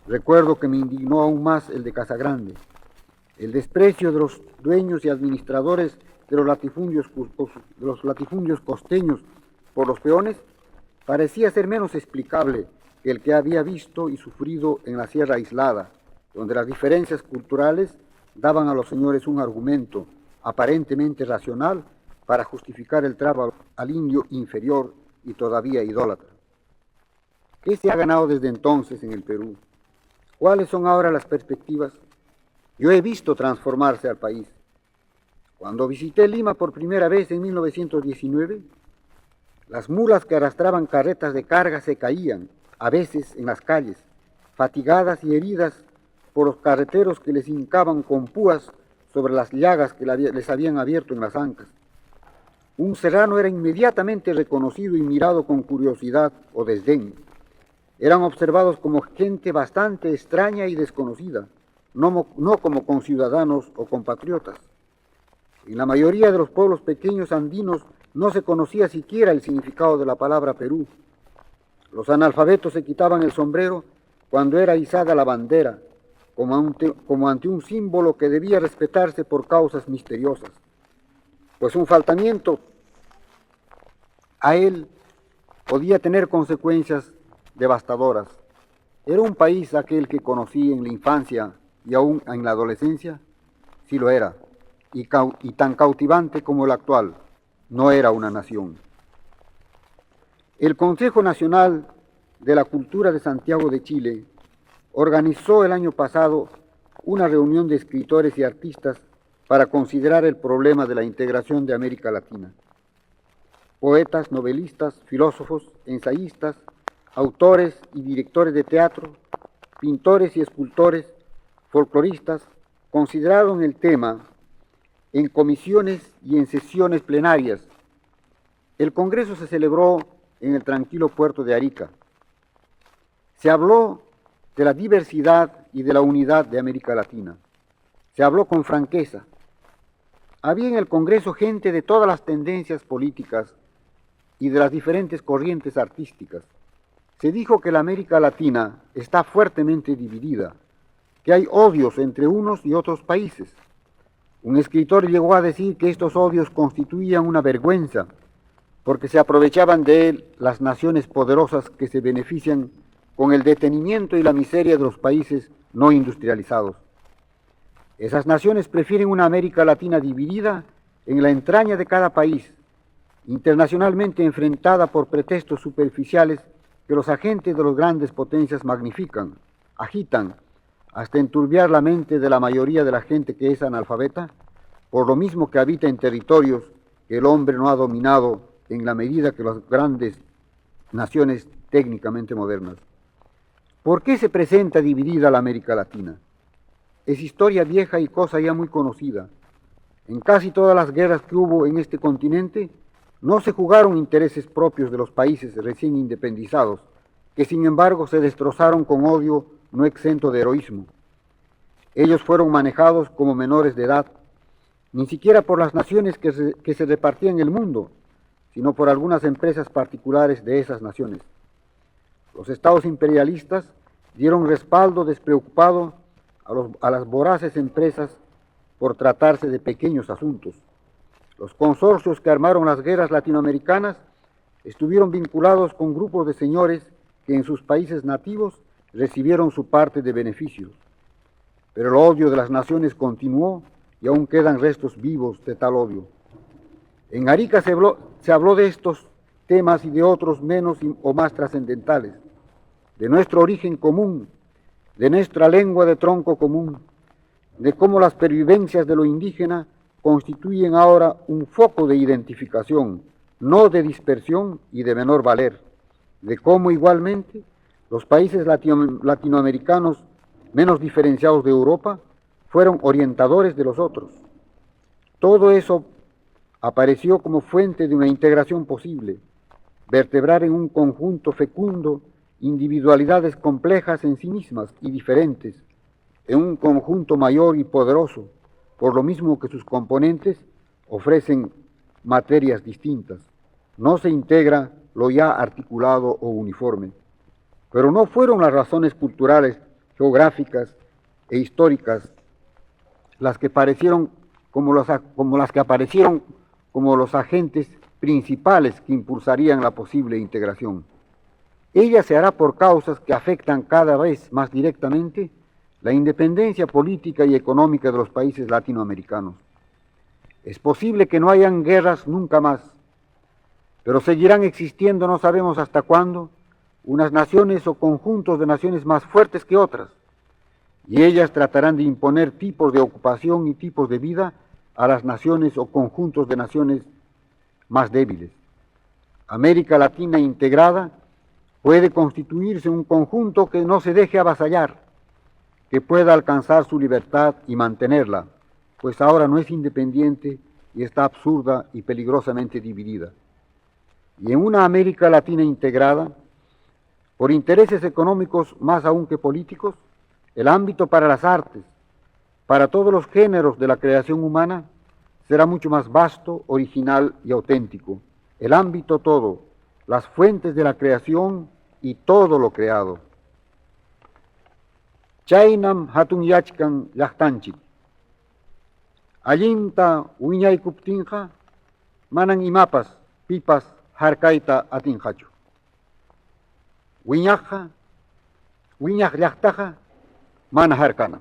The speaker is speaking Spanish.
Recuerdo que me indignó aún más el de Casagrande, el desprecio de los dueños y administradores de los latifundios costeños por los peones parecía ser menos explicable que el que había visto y sufrido en la Sierra Aislada, donde las diferencias culturales daban a los señores un argumento aparentemente racional para justificar el trato al indio inferior y todavía idólatra. ¿Qué se ha ganado desde entonces en el Perú? ¿Cuáles son ahora las perspectivas? Yo he visto transformarse al país. Cuando visité Lima por primera vez en 1919, las mulas que arrastraban carretas de carga se caían, a veces en las calles, fatigadas y heridas por los carreteros que les hincaban con púas sobre las llagas que les habían abierto en las ancas. Un serrano era inmediatamente reconocido y mirado con curiosidad o desdén. Eran observados como gente bastante extraña y desconocida, no como conciudadanos o compatriotas. En la mayoría de los pueblos pequeños andinos no se conocía siquiera el significado de la palabra Perú. Los analfabetos se quitaban el sombrero cuando era izada la bandera, como ante un símbolo que debía respetarse por causas misteriosas, pues un faltamiento a él podía tener consecuencias devastadoras. ¿Era un país aquel que conocí en la infancia y aún en la adolescencia? Sí lo era, y tan cautivante como el actual. No era una nación. El Consejo Nacional de la Cultura de Santiago de Chile organizó el año pasado una reunión de escritores y artistas para considerar el problema de la integración de América Latina. Poetas, novelistas, filósofos, ensayistas, autores y directores de teatro, pintores y escultores, folcloristas, consideraron el tema en comisiones y en sesiones plenarias. El Congreso se celebró en el tranquilo puerto de Arica. Se habló de la diversidad y de la unidad de América Latina. Se habló con franqueza. Había en el Congreso gente de todas las tendencias políticas y de las diferentes corrientes artísticas. Se dijo que la América Latina está fuertemente dividida, que hay odios entre unos y otros países. Un escritor llegó a decir que estos odios constituían una vergüenza, porque se aprovechaban de él las naciones poderosas que se benefician con el detenimiento y la miseria de los países no industrializados. Esas naciones prefieren una América Latina dividida en la entraña de cada país, internacionalmente enfrentada por pretextos superficiales que los agentes de las grandes potencias magnifican, agitan, hasta enturbiar la mente de la mayoría de la gente que es analfabeta, por lo mismo que habita en territorios que el hombre no ha dominado en la medida que las grandes naciones técnicamente modernas. ¿Por qué se presenta dividida la América Latina? Es historia vieja y cosa ya muy conocida. En casi todas las guerras que hubo en este continente, no se jugaron intereses propios de los países recién independizados, que sin embargo se destrozaron con odio no exento de heroísmo. Ellos fueron manejados como menores de edad, ni siquiera por las naciones que se repartían el mundo, sino por algunas empresas particulares de esas naciones. Los estados imperialistas dieron respaldo despreocupado a las voraces empresas por tratarse de pequeños asuntos. Los consorcios que armaron las guerras latinoamericanas estuvieron vinculados con grupos de señores que en sus países nativos recibieron su parte de beneficios. Pero el odio de las naciones continuó y aún quedan restos vivos de tal odio. En Arica se habló de estos temas y de otros menos o más trascendentales, de nuestro origen común, de nuestra lengua de tronco común, de cómo las pervivencias de lo indígena constituyen ahora un foco de identificación, no de dispersión y de menor valer, de cómo igualmente los países latinoamericanos menos diferenciados de Europa fueron orientadores de los otros. Todo eso apareció como fuente de una integración posible, vertebrar en un conjunto fecundo individualidades complejas en sí mismas y diferentes, en un conjunto mayor y poderoso, por lo mismo que sus componentes ofrecen materias distintas. No se integra lo ya articulado o uniforme. Pero no fueron las razones culturales geográficas e históricas, las que aparecieron como las que aparecieron como los agentes principales que impulsarían la posible integración. Ella se hará por causas que afectan cada vez más directamente la independencia política y económica de los países latinoamericanos. Es posible que no hayan guerras nunca más, pero seguirán existiendo, no sabemos hasta cuándo, unas naciones o conjuntos de naciones más fuertes que otras, y ellas tratarán de imponer tipos de ocupación y tipos de vida a las naciones o conjuntos de naciones más débiles. América Latina integrada puede constituirse un conjunto que no se deje avasallar, que pueda alcanzar su libertad y mantenerla, pues ahora no es independiente y está absurda y peligrosamente dividida. Y en una América Latina integrada, por intereses económicos más aún que políticos, el ámbito para las artes, para todos los géneros de la creación humana, será mucho más vasto, original y auténtico. El ámbito todo, las fuentes de la creación y todo lo creado. Chaynam hatun yachkan llaqtanchik. Allinta wiñaykuptinqa manan imapas pipas harkayta atinqachu. Wiñaq llaqtaqa mana harkana.